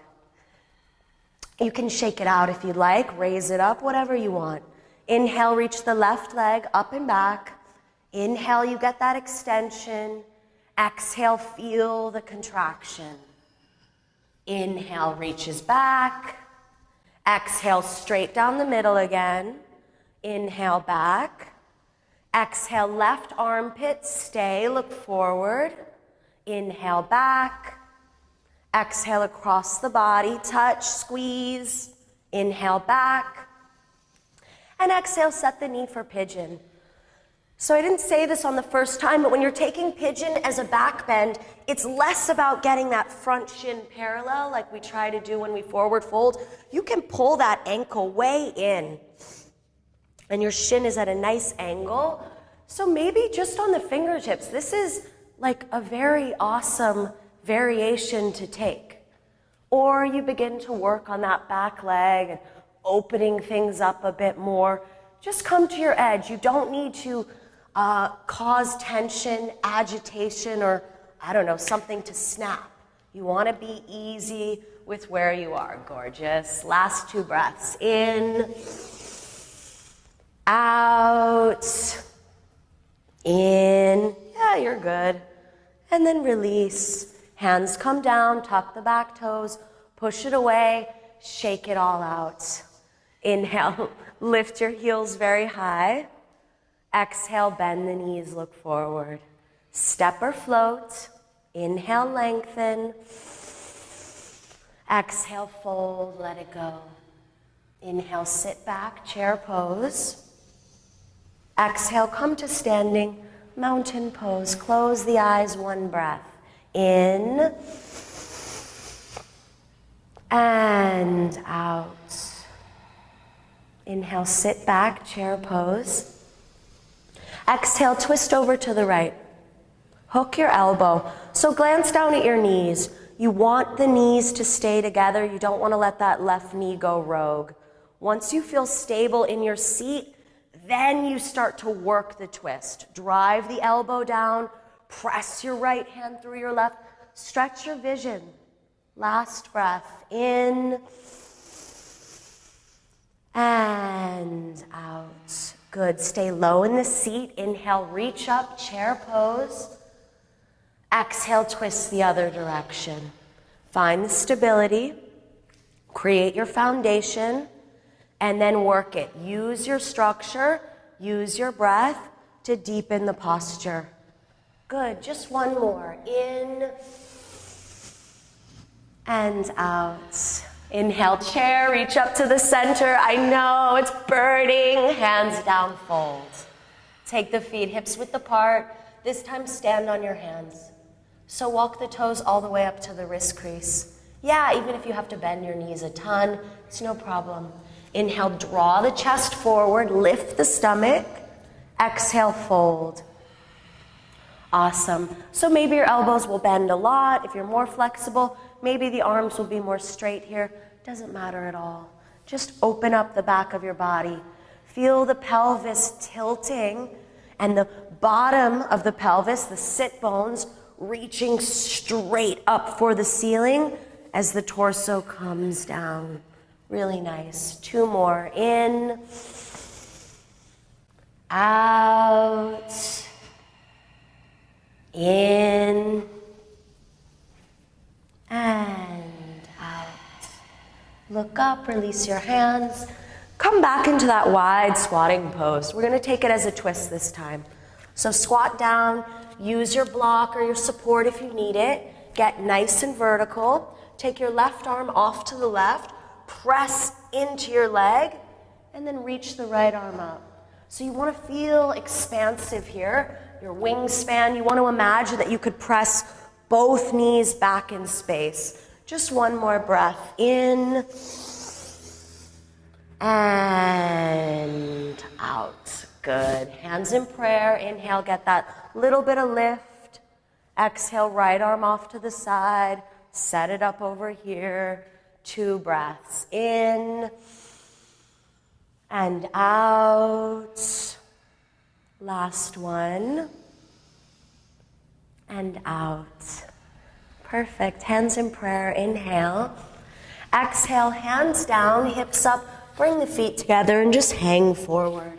You can shake it out if you'd like. Raise it up, whatever you want. Inhale, reach the left leg up and back. Inhale, you get that extension. Exhale, feel the contraction. Inhale, reaches back. Exhale, straight down the middle again. Inhale, back. Exhale, left armpit, stay, look forward. Inhale, back. Exhale, across the body, touch, squeeze. Inhale, back. And exhale, set the knee for pigeon. So I didn't say this on the first time, but when you're taking pigeon as a back bend, it's less about getting that front shin parallel like we try to do when we forward fold. You can pull that ankle way in, and your shin is at a nice angle. So maybe just on the fingertips, this is like a very awesome variation to take. Or you begin to work on that back leg and opening things up a bit more. Just come to your edge. You don't need to cause tension, agitation, or something to snap. You want to be easy with where you are. Gorgeous. Last 2 breaths. In, out, in. Yeah, you're good. And then release. Hands come down, tuck the back toes, push it away, shake it all out. Inhale, lift your heels very high. Exhale, bend the knees, look forward. Step or float. Inhale, lengthen. Exhale, fold, let it go. Inhale, sit back, chair pose. Exhale, come to standing, mountain pose. Close the eyes, 1 breath. In and out. Inhale, sit back, chair pose. Exhale, twist over to the right. Hook your elbow. So glance down at your knees. You want the knees to stay together. You don't want to let that left knee go rogue. Once you feel stable in your seat, then you start to work the twist. Drive the elbow down. Press your right hand through your left. Stretch your vision. Last breath. In and out. Good. Stay low in the seat. Inhale, reach up, chair pose. Exhale, twist the other direction. Find the stability. Create your foundation. And then work it. Use your structure. Use your breath to deepen the posture. Good, just 1 more. In and out. Inhale, chair, reach up to the center. I know, it's burning. Hands down, fold. Take the feet hips width apart. This time, stand on your hands. So walk the toes all the way up to the wrist crease. Yeah, even if you have to bend your knees a ton, it's no problem. Inhale, draw the chest forward, lift the stomach. Exhale, fold. Awesome. So maybe your elbows will bend a lot. If you're more flexible, maybe the arms will be more straight here. Doesn't matter at all. Just open up the back of your body. Feel the pelvis tilting and the bottom of the pelvis, the sit bones, reaching straight up for the ceiling. as the torso comes down. Really nice. 2 more. In, out, in, and out. Look up, release your hands. Come back into that wide squatting pose. We're gonna take it as a twist this time. So squat down, use your block or your support if you need it. Get nice and vertical. Take your left arm off to the left, press into your leg, and then reach the right arm up. So you wanna feel expansive here, your wingspan. You wanna imagine that you could press both knees back in space. Just one more breath. In, and out. Good. Hands in prayer. Inhale, get that little bit of lift. Exhale, right arm off to the side. Set it up over here. 2 breaths. In and out. Last one. And out. Perfect. Hands in prayer. Inhale. Exhale, hands down, hips up. Bring the feet together and just hang forward.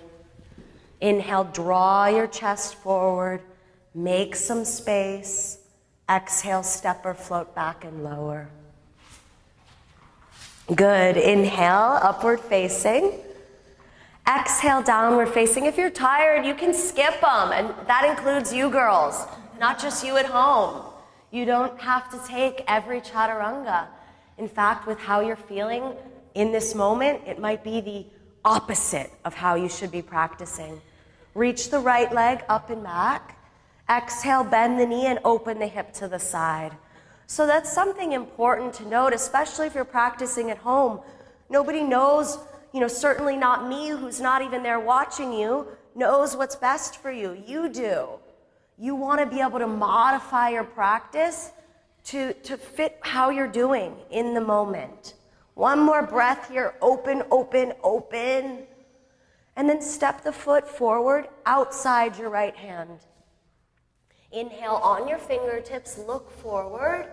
Inhale, draw your chest forward. Make some space. Exhale, step or float back and lower. Good. Inhale, upward facing. Exhale, downward facing. If you're tired, you can skip them. And that includes you girls, not just you at home. You don't have to take every chaturanga. In fact, with how you're feeling in this moment, it might be the opposite of how you should be practicing. Reach the right leg up and back. Exhale, bend the knee and open the hip to the side. So that's something important to note, especially if you're practicing at home. Nobody knows, certainly not me, who's not even there watching you, knows what's best for you. You do. You want to be able to modify your practice to fit how you're doing in the moment. One more breath here. Open, open, open. And then step the foot forward outside your right hand. Inhale on your fingertips, look forward,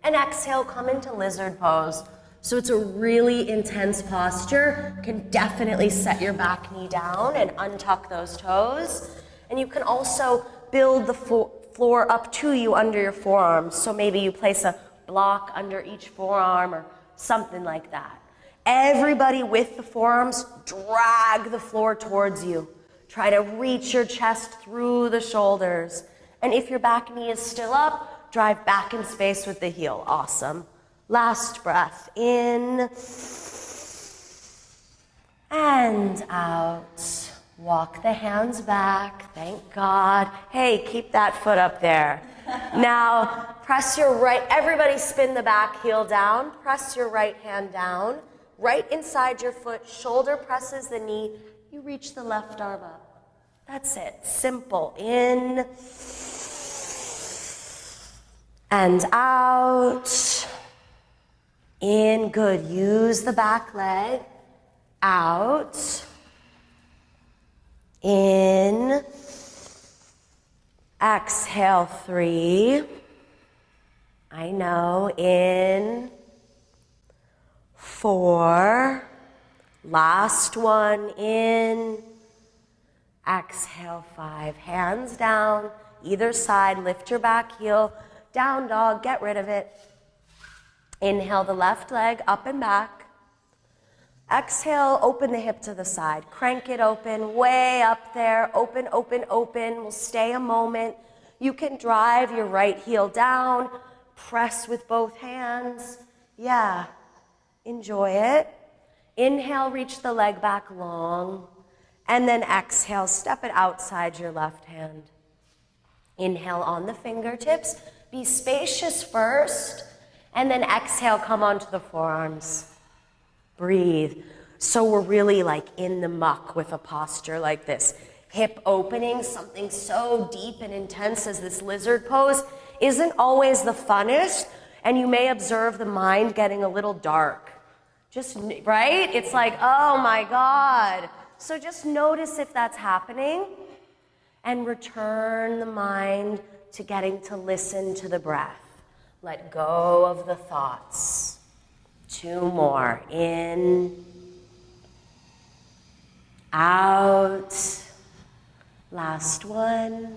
and exhale, come into lizard pose. So it's a really intense posture. Can definitely set your back knee down and untuck those toes. And you can also build the floor up to you under your forearms. So maybe you place a block under each forearm or something like that. Everybody with the forearms, drag the floor towards you. Try to reach your chest through the shoulders. And if your back knee is still up, drive back in space with the heel. Awesome. Last breath. In and out. Walk the hands back. Thank God. Hey, keep that foot up there. Now, press your right, everybody spin the back heel down. Press your right hand down. Right inside your foot, shoulder presses the knee. You reach the left arm up. That's it. Simple. In and out. In. Good. Use the back leg. Out. In. Exhale, 3. I know. In. 4. Last one. In. Exhale, 5. Hands down, either side. Lift your back heel. Down dog. Get rid of it. Inhale the left leg up and back. Exhale, open the hip to the side. Crank it open, way up there. Open, open, open. We'll stay a moment. You can drive your right heel down. Press with both hands. Yeah, enjoy it. Inhale, reach the leg back long. And then exhale, step it outside your left hand. Inhale on the fingertips. Be spacious first. And then exhale, come onto the forearms. Breathe. So we're really like in the muck with a posture like this. Hip opening, something so deep and intense as this lizard pose, isn't always the funnest, and you may observe the mind getting a little dark. Just, right? It's like, oh my God. So just notice if that's happening and return the mind to getting to listen to the breath. Let go of the thoughts. 2 more. In, out. Last one.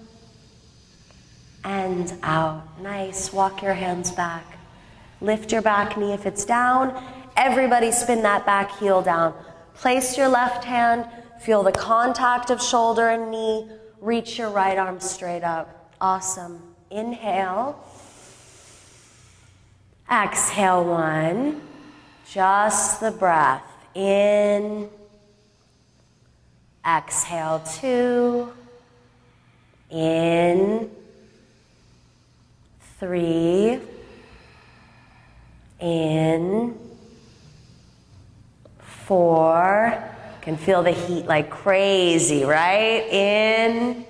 And out. Nice. Walk your hands back. Lift your back knee if it's down. Everybody spin that back heel down. Place your left hand. Feel the contact of shoulder and knee. Reach your right arm straight up. Awesome. Inhale. Exhale 1. Just the breath. In. Exhale 2. In. 3. In. 4. Can feel the heat like crazy, right? In.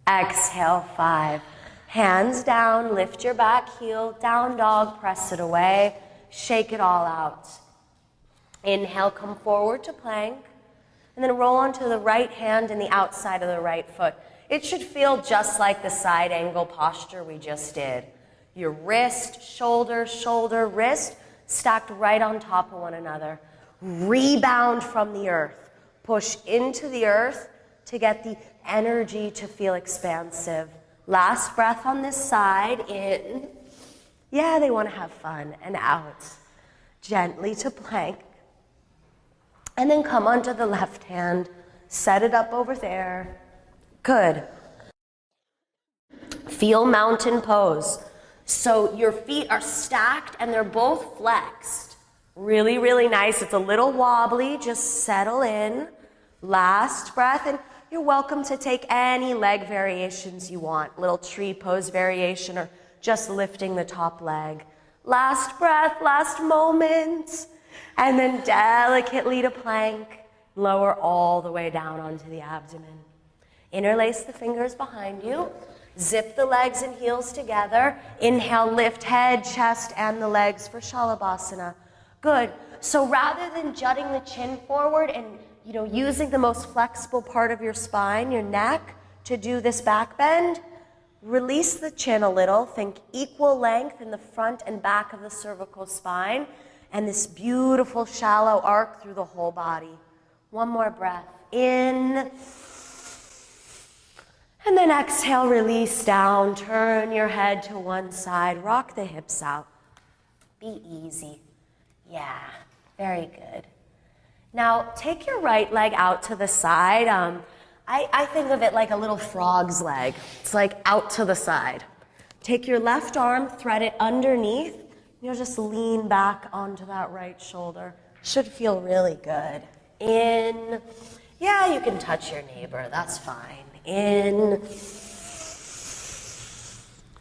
Exhale 5. Hands down, lift your back heel, down dog, press it away, shake it all out. Inhale, come forward to plank, and then roll onto the right hand and the outside of the right foot. It should feel just like the side angle posture we just did. Your wrist, shoulder, shoulder, wrist, stacked right on top of one another. Rebound from the earth. Push into the earth to get the energy to feel expansive. Last breath on this side, in. Yeah, they want to have fun. And out. Gently to plank. And then come onto the left hand. Set it up over there. Good. Feel mountain pose. So your feet are stacked and they're both flexed. Really, really nice. It's a little wobbly. Just settle in. Last breath. And you're welcome to take any leg variations you want. Little tree pose variation or just lifting the top leg. Last breath, last moment. And then delicately to plank. Lower all the way down onto the abdomen. Interlace the fingers behind you. Zip the legs and heels together. Inhale, lift head, chest, and the legs for Shalabhasana. Good. So rather than jutting the chin forward and using the most flexible part of your spine, your neck, to do this back bend, release the chin a little. Think equal length in the front and back of the cervical spine, and this beautiful shallow arc through the whole body. One more breath. In. And then exhale, release down. Turn your head to one side. Rock the hips out. Be easy. Yeah, very good. Now, take your right leg out to the side. I think of it like a little frog's leg. It's like out to the side. Take your left arm, thread it underneath. You'll just lean back onto that right shoulder. Should feel really good. In. Yeah, you can touch your neighbor. That's fine. In.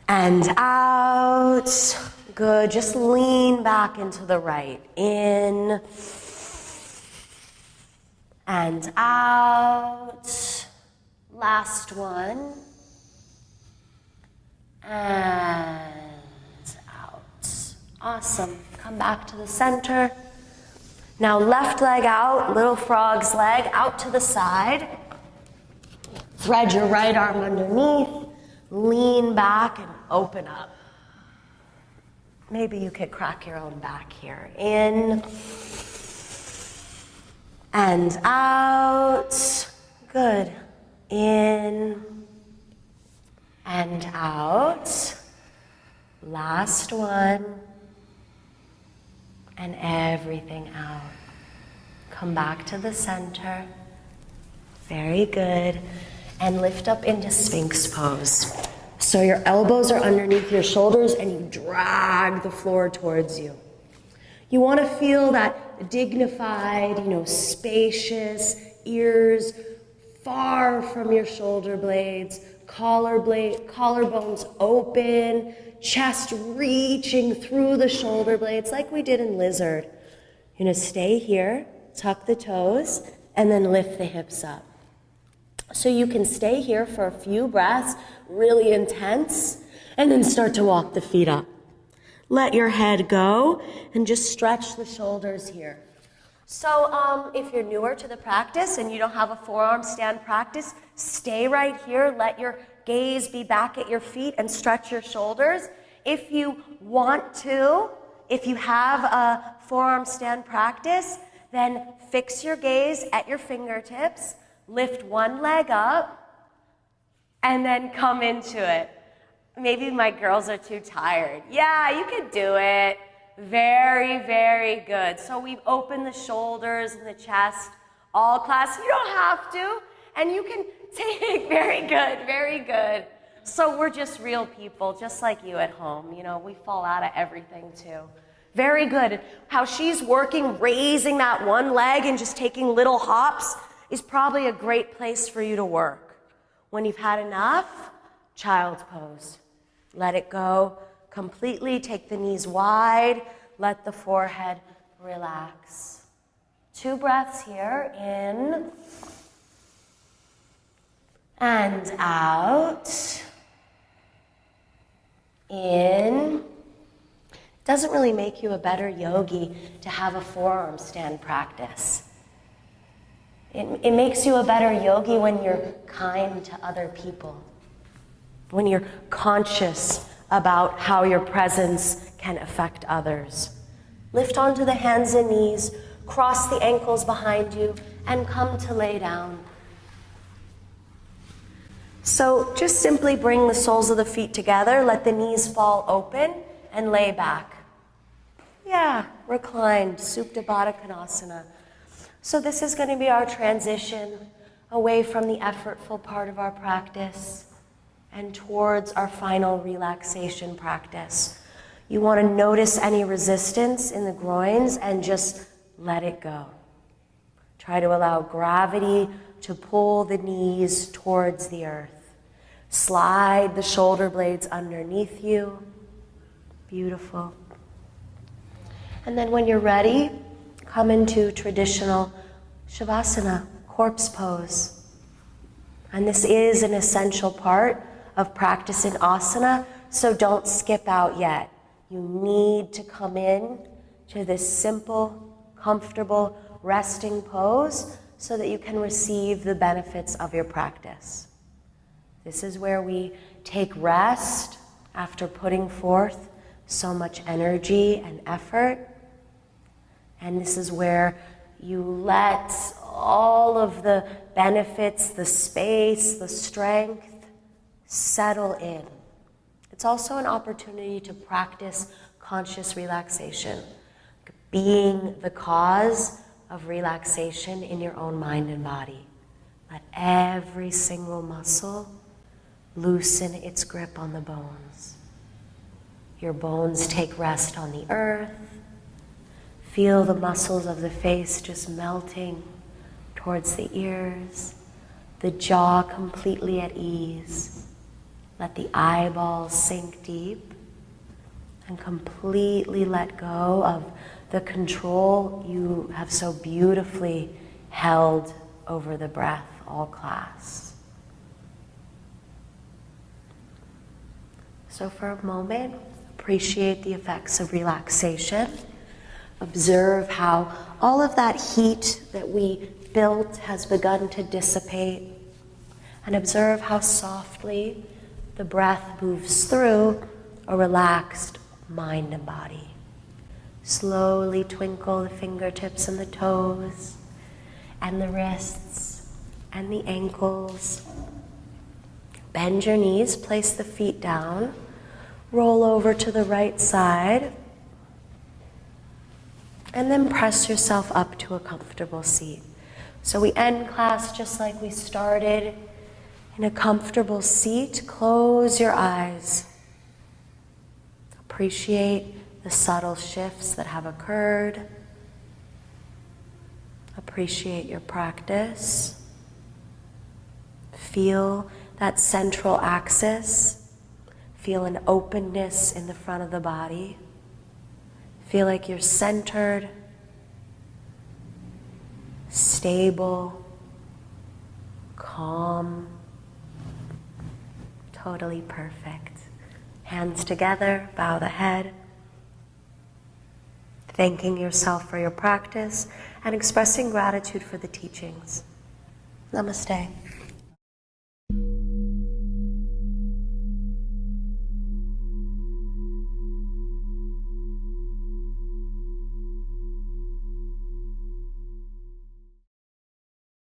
And out. Good. Just lean back into the right. In. And out. Last one. And out. Awesome. Come back to the center. Now left leg out, little frog's leg, out to the side. Thread your right arm underneath. Lean back and open up. Maybe you could crack your own back here. In. And out. Good. In. And out. Last one. And everything out. Come back to the center. Very good. And lift up into Sphinx pose. So your elbows are underneath your shoulders and you drag the floor towards you. You want to feel that dignified, spacious, ears far from your shoulder blades, collarbones open, chest reaching through the shoulder blades like we did in lizard. You're going to stay here, tuck the toes, and then lift the hips up. So you can stay here for a few breaths, really intense, and then start to walk the feet up. Let your head go and just stretch the shoulders here. So if you're newer to the practice and you don't have a forearm stand practice, stay right here. Let your gaze be back at your feet and stretch your shoulders. If you want to, if you have a forearm stand practice, then fix your gaze at your fingertips, lift one leg up, and then come into it. Maybe my girls are too tired. Yeah, you could do it. Very, very good. So we've opened the shoulders and the chest, all class. You don't have to, and you can take, very good, very good. So we're just real people, just like you at home. You know, we fall out of everything too. Very good. How she's working, raising that one leg and just taking little hops is probably a great place for you to work. When you've had enough, child's pose. Let it go completely. Take the knees wide. Let the forehead relax. 2 breaths here. In and out. In. Doesn't really make you a better yogi to have a forearm stand practice. It makes you a better yogi when you're kind to other people, when you're conscious about how your presence can affect others. Lift onto the hands and knees, cross the ankles behind you, and come to lay down. So just simply bring the soles of the feet together, let the knees fall open, and lay back. Yeah, reclined, Supta Baddha Konasana. So this is going to be our transition away from the effortful part of our practice and towards our final relaxation practice. You want to notice any resistance in the groins and just let it go. Try to allow gravity to pull the knees towards the earth. Slide the shoulder blades underneath you. Beautiful. And then when you're ready, come into traditional Shavasana, corpse pose. And this is an essential part of practicing asana, so don't skip out yet. You need to come in to this simple, comfortable, resting pose so that you can receive the benefits of your practice. This is where we take rest after putting forth so much energy and effort. And this is where you let all of the benefits, the space, the strength settle in. It's also an opportunity to practice conscious relaxation, being the cause of relaxation in your own mind and body. Let every single muscle loosen its grip on the bones. Your bones take rest on the earth. Feel the muscles of the face just melting towards the ears, the jaw completely at ease. Let the eyeballs sink deep and completely let go of the control you have so beautifully held over the breath all class. So for a moment, appreciate the effects of relaxation. Observe how all of that heat that we built has begun to dissipate. And observe how softly the breath moves through a relaxed mind and body. Slowly twinkle the fingertips and the toes, and the wrists, and the ankles. Bend your knees, place the feet down, roll over to the right side, and then press yourself up to a comfortable seat. So we end class just like we started, in a comfortable seat. Close your eyes. Appreciate the subtle shifts that have occurred. Appreciate your practice. Feel that central axis. Feel an openness in the front of the body. Feel like you're centered, stable, calm, totally perfect. Hands together, bow the head. Thanking yourself for your practice and expressing gratitude for the teachings. Namaste.